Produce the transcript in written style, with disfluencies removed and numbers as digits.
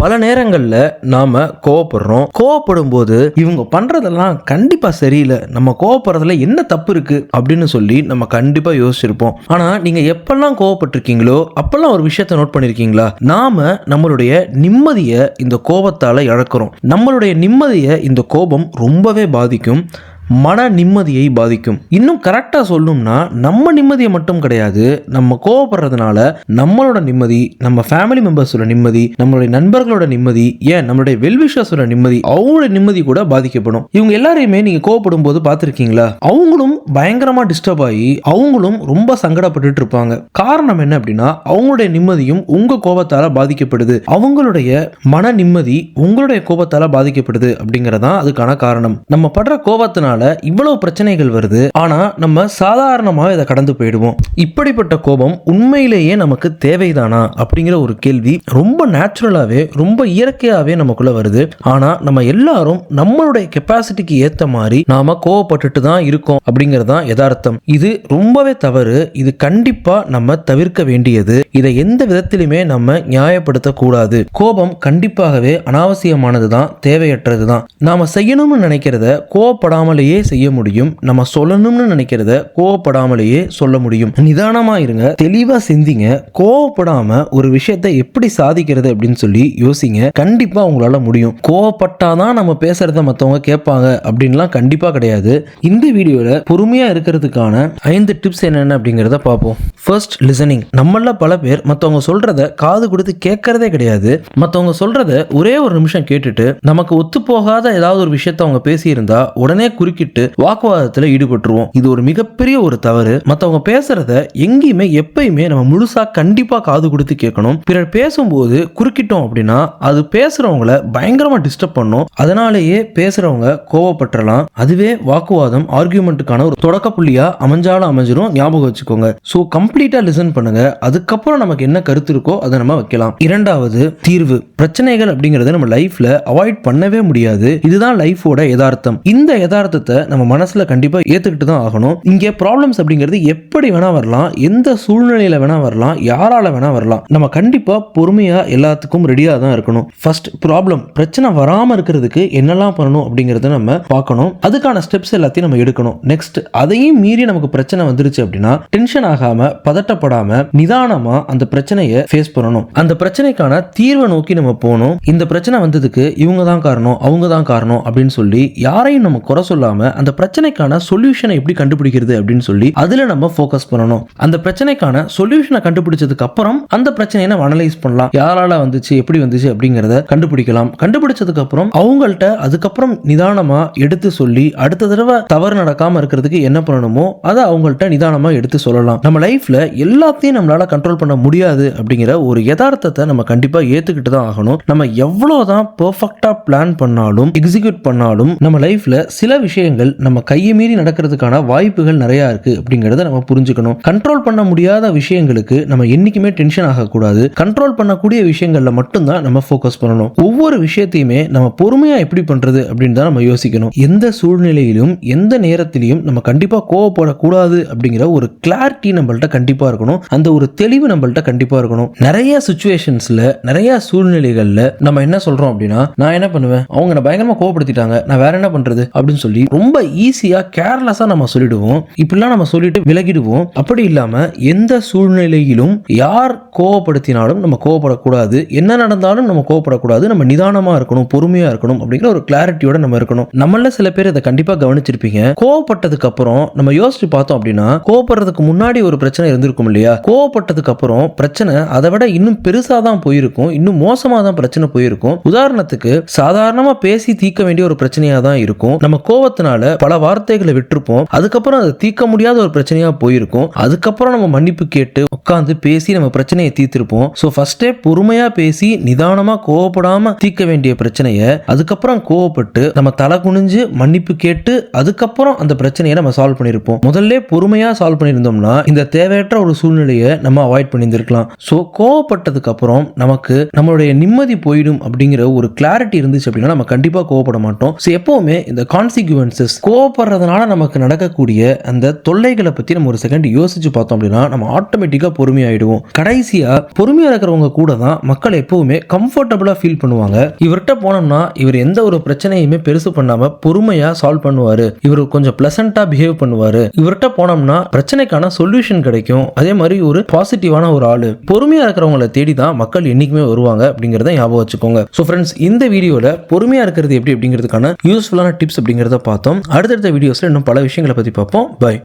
பல நேரங்களில் நாம கோவப்படுறோம். கோவப்படும் போது இவங்க பண்றதெல்லாம் கண்டிப்பா சரியில்லை, நம்ம கோவப்படுறதுல என்ன தப்பு இருக்கு அப்படின்னு சொல்லி நம்ம கண்டிப்பா யோசிச்சிருப்போம். ஆனா நீங்க எப்பெல்லாம் கோவப்பட்டிருக்கீங்களோ அப்பெல்லாம் ஒரு விஷயத்தை நோட் பண்ணிருக்கீங்களா? நாம நம்மளுடைய நிம்மதியை இந்த கோபத்தால இழக்கிறோம். நம்மளுடைய நிம்மதியை இந்த கோபம் ரொம்பவே பாதிக்கும், மன நிம்மதியை பாதிக்கும். இன்னும் கரெக்டாக சொல்லணும்னா நம்ம நிம்மதியை மட்டும் கிடையாது, நம்ம கோவப்படுறதுனால நம்மளோட நிம்மதி, நம்ம ஃபேமிலி மெம்பர்ஸோட நிம்மதி, நம்மளுடைய நண்பர்களோட நிம்மதி, ஏன் நம்மளுடைய வெல்விஷர்ஸோட நிம்மதி, அவங்களோட நிம்மதி கூட பாதிக்கப்படும். இவங்க எல்லாரையுமே நீங்க கோவப்படும் போது பார்த்துருக்கீங்களா? அவங்களும் பயங்கரமா டிஸ்டர்ப் ஆகி அவங்களும் ரொம்ப சங்கடப்பட்டு இருப்பாங்க. காரணம் என்ன அப்படின்னா அவங்களுடைய நிம்மதியும் உங்க கோபத்தால பாதிக்கப்படுது, அவங்களுடைய மன நிம்மதி உங்களுடைய கோபத்தால பாதிக்கப்படுது அப்படிங்கறதா அதுக்கான காரணம். நம்ம படுற கோபத்தினால இவ்வளவு பிரச்சனைகள் வருது, ஆனா நம்ம சாதாரணமாக இதை கடந்து போயிடுவோம். இப்படிப்பட்ட கோபம் உண்மையிலேயே நமக்கு தேவைதானா அப்படிங்கிற ஒரு கேள்வி ரொம்ப நேச்சுரலாவே, ரொம்ப இயற்கையாவே நமக்குள்ள வருது. ஆனா நம்ம எல்லாரும் நம்மளுடைய கெப்பாசிட்டிக்கு ஏத்த மாதிரி நாம கோவப்பட்டுட்டு தான் இருக்கோம் அப்படிங்கிறது தான் யதார்த்தம். இது ரொம்பவே தவறு. இது கண்டிப்பா நம்ம தவிர்க்க வேண்டியது. இதை எந்த விதத்திலுமே நம்ம நியாயப்படுத்த கூடாது. கோபம் கண்டிப்பாகவே அனாவசியமானது தான், தேவையற்றது தான். நாம செய்யணும்னு நினைக்கிறத கோவப்படாமலே செய்ய முடியும், நம்ம சொல்லணும்னு நினைக்கிறத கோவப்படாமலேயே சொல்ல முடியும். நிதானமா இருங்க, தெளிவா சிந்திங்க, கோவப்படாம ஒரு விஷயத்தை எப்படி சாதிக்கிறது அப்படின்னு சொல்லி யோசிங்க. கண்டிப்பா உங்களால முடியும். கோவப்பட்டாதான் நம்ம பேசுறத மற்றவங்க கேட்பாங்க அப்படின்லாம் கண்டிப்பா கிடையாது. இந்த வீடியோல பொறுமையா இருக்கிறதுக்கான 5 டிப்ஸ் என்னென்ன அப்படிங்கிறத பார்ப்போம். First, listening. நம்மள பல பேர் மற்றவங்க சொல்றத காது கொடுத்து கேட்கறதே கிடையாது. மற்றவங்க சொல்றத ஒரே ஒரு நிமிஷம் கேட்டுட்டு நமக்கு ஒத்து போகாத ஏதாவது ஒரு விஷயத்த அவங்க பேசியிருந்தா உடனே குறுக்கிட்டு வாக்குவாதத்தில் ஈடுபட்டுருவோம். இது ஒரு மிகப்பெரிய ஒரு தவறு. மற்றவங்க பேசுறத எங்கேயுமே எப்பயுமே நம்ம முழுசா கண்டிப்பா காது கொடுத்து கேட்கணும். பிறர் பேசும்போது குறுக்கிட்டோம் அப்படின்னா அது பேசுறவங்கள பயங்கரமா டிஸ்டர்ப் பண்ணும். அதனாலேயே பேசுறவங்க கோவப்பட்டுறலாம். அதுவே வாக்குவாதம், ஆர்கியூமெண்ட்டுக்கான ஒரு தொடக்க புள்ளியா அமைஞ்சாலும் அமைஞ்சிரும். ஞாபகம் வச்சுக்கோங்க. ஸோ கம்ப்ளீட்டா லிசன் பண்ணுங்க. அதுக்கப்புறம் நமக்கு என்ன கருத்து இருக்கோ அதை நம்ம வைக்கலாம். இரண்டாவது, தீர்வு. பிரச்சனைகள் அப்படிங்கறத நம்ம லைஃப்ல அவாய்ட் பண்ணவே முடியாது. இதுதான் லைஃபோட யதார்த்தம். இந்த யதார்த்தத்தை நம்ம மனசுல கண்டிப்பா ஏத்துக்கிட்டு தான் ஆகணும். இங்க ப்ராப்ளம்ஸ் அப்படிங்கிறது எப்படி வேணா வரலாம், எந்த சூழ்நிலையில வேணா வரலாம், யாரால வேணா வரலாம். நம்ம கண்டிப்பா பொறுமையா எல்லாத்துக்கும் ரெடியா தான் இருக்கணும். ஃபர்ஸ்ட், ப்ராப்ளம், பிரச்சனை வராம இருக்கிறதுக்கு என்னெல்லாம் பண்ணணும் அப்படிங்கறத நம்ம பார்க்கணும். அதுக்கான ஸ்டெப்ஸ் எல்லாத்தையும் நம்ம எடுக்கணும். நெக்ஸ்ட், அதையும் மீறி நமக்கு பிரச்சனை வந்துருச்சு அப்படின்னா டென்ஷன் ஆகாம, பதட்டப்படாம, நிதானமா அந்த பிரச்சனையை ஃபேஸ் பண்ணணும். அந்த பிரச்சனைக்கான தீர்வை நோக்கி நம்ம போகணும். இந்த பிரச்சனை வந்ததுக்கு இவங்க தான் காரணம், அவங்க தான் காரணம் அப்படின்னு சொல்லி யாரையும் நம்ம குறை சொல்லாம அந்த பிரச்சனைக்கான சொல்யூஷனை எப்படி கண்டுபிடிக்கிறது அப்படின்னு சொல்லி அதுல நம்ம ஃபோக்கஸ் பண்ணணும். அந்த பிரச்சனைக்கான சொல்யூஷனை கண்டுபிடிச்சதுக்கு அப்புறம் அந்த பிரச்சனையை நம்ம அனலைஸ் பண்ணலாம். யாரால வந்துச்சு, எப்படி வந்துச்சு அப்படிங்கறத கண்டுபிடிக்கலாம். கண்டுபிடிச்சதுக்கு அப்புறம் அவங்கள்ட்ட அதுக்கப்புறம் நிதானமா எடுத்து சொல்லி அடுத்த தடவை தவறு நடக்காம இருக்கிறதுக்கு என்ன பண்ணணுமோ அதை அவங்கள்ட்ட நிதானமா எடுத்து சொல்லலாம். நம்ம லைஃப்ல எல்லாத்தையும் நம்மளால கண்ட்ரோல் பண்ண முடியாது அப்படிங்கிற ஒரு யதார்த்தத்தை நம்ம கண்டிப்பா ஏத்துக்கிட்டு தான் ஆகணும். நம்ம எவ்வளவுதான் பெர்ஃபெக்ட்டா பிளான் பண்ணாலும், எக்ஸிக்யூட் பண்ணாலும் நம்ம லைஃப்ல சில விஷயங்கள் நம்ம கையை மீறி நடக்கிறதுக்கான வாய்ப்புகள் நிறைய இருக்கு அப்படிங்கறத நம்ம புரிஞ்சுக்கணும். கண்ட்ரோல் பண்ண முடியாத விஷயங்களுக்கு நம்ம என்னைக்குமே டென்ஷன் ஆகக்கூடாது. கண்ட்ரோல் பண்ணக்கூடிய விஷயங்கள்ல மட்டும்தான் நம்ம ஃபோக்கஸ் பண்ணணும். ஒவ்வொரு விஷயத்தையுமே நம்ம பொறுமையா எப்படி பண்றது அப்படின்னு தான் நம்ம யோசிக்கணும். எந்த சூழ்நிலையிலும் எந்த நேரத்திலையும் நம்ம கண்டிப்பா கோவப்படக்கூடாது அப்படிங்கிற ஒரு கிளாரிட்டி நம்மள்ட்ட கண்டிப்பா இருக்கணும். அந்த ஒரு தெளிவு நம்மள்ட்ட கண்டிப்பா இருக்கணும். நிறைய சிச்சுவேஷன்ஸ்ல, நிறைய சூழ்நிலைகள்ல நம்ம என்ன சொல்றோம் அப்படின்னா, நான் என்ன பண்ணுவேன், அவங்க பயங்கரமா கோவப்படுத்திட்டாங்க, நான் வேற என்ன பண்றது அப்படின்னு சொல்லி ரொம்ப ஈஸியா கேர்லெஸ்ஸா நம்ம சொல்லிடுவோம். இப்படிலாம் நம்ம சொல்லிட்டு விலகிடுவோம். அப்படி இல்லாம எந்த சூழ்நிலையிலும் யார் கோவப்படுத்தினாலும் நம்ம கோவப்படக்கூடாது, என்ன நடந்தாலும் நம்ம கோவப்படக்கூடாது, நம்ம நிதானமா இருக்கணும், பொறுமையா இருக்கணும் அப்படிங்கிற ஒரு கிளாரிட்டியோட நம்ம இருக்கணும். நம்மள சில பேர் இதை கண்டிப்பா கவனிச்சிருப்பீங்க. கோவப்பட்டதுக்கு அப்புறம் நம்ம யோசிச்சு பார்த்தோம் அப்படின்னா கோவப்படுறதுக்கு முன்னாடி ஒரு பிரச்சனை இருந்திருக்கும் இல்லையா? கோவப்பட்டதுக்கு அப்புறம் பிரச்சனை அதை விட இன்னும் பெருசா தான் போயிருக்கும், இன்னும் மோசமா தான் பிரச்சனை போயிருக்கும். உதாரணத்துக்கு சாதாரணமா பேசி தீர்க்க வேண்டிய ஒரு பிரச்சனையா தான் இருக்கும். நம்ம கோவத்தினால பல வார்த்தைகளை விட்டுருப்போம். அதுக்கப்புறம் அதை தீர்க்க முடியாத ஒரு பிரச்சனையா போயிருக்கும். அதுக்கப்புறம் நம்ம மன்னிப்பு கேட்டு உட்கார்ந்து பேசி நம்ம பிரச்சனையை தீர்த்திருப்போம். ஸோ ஃபர்ஸ்டே பொறுமையா பேசி நிதானமா கோவப்படாம தீர்க்க வேண்டிய பிரச்சனையை அதுக்கப்புறம் கோவப்பட்டு நம்ம தலை குனிஞ்சு மன்னிப்பு கேட்டு அதுக்கப்புறம் அந்த பிரச்சனையை நம்ம சால்வ் பண்ணியிருப்போம். முதல்ல பொறுமையா சால்வ் பண்ணியிருந்தோம்னா இந்த தேவையற்ற ஒரு சூழ்நிலையை நம்ம அவாய்ட் பண்ணியிருந்திருக்கலாம். ஸோ கோவப்பட்டதுக்கு அப்புறம் நமக்கு நம்மளுடைய நிம்மதி போயிடும் அப்படிங்கிற ஒரு கிளாரிட்டி இருந்துச்சு அப்படின்னா நம்ம கண்டிப்பா கோவப்பட மாட்டோம். ஸோ எப்பவுமே இந்த கான்சிக்வன்ஸ் கான்சிக்வன்சஸ். கோவப்படுறதுனால நமக்கு நடக்கக்கூடிய அந்த தொல்லைகளை பத்தி நம்ம ஒரு செகண்ட் யோசிச்சு பார்த்தோம் அப்படின்னா நம்ம ஆட்டோமேட்டிக்கா பொறுமையாயிடுவோம். கடைசியா பொறுமையா இருக்கிறவங்க கூட தான் மக்கள் எப்பவுமே கம்ஃபர்டபுளா ஃபீல் பண்ணுவாங்க. இவர்கிட்ட போனோம்னா இவர் எந்த ஒரு பிரச்சனையுமே பெருசு பண்ணாம பொறுமையா சால்வ் பண்ணுவாரு, இவர் கொஞ்சம் பிளசண்டா பிஹேவ் பண்ணுவாரு, இவர்கிட்ட போனோம்னா பிரச்சனைக்கான சொல்யூஷன் கிடைக்கும். அதே மாதிரி ஒரு பாசிட்டிவான ஒரு ஆளு. பொறுமையா இருக்கிறவங்களை தேடி தான் மக்கள் என்னைக்குமே வருவாங்க அப்படிங்கறத ஞாபகம் வச்சுக்கோங்க. ஸோ ஃப்ரெண்ட்ஸ், இந்த வீடியோல பொறுமையா இருக்கிறது எப்படி அப்படிங்கிறதுக்கான யூஸ்ஃபுல்லான டிப்ஸ் அப்படிங்கிறத பார்த்தோம். அடுத்தடுத்த வீடியோஸ்ல இன்னும் பல விஷயங்களை பத்தி பார்ப்போம். பை.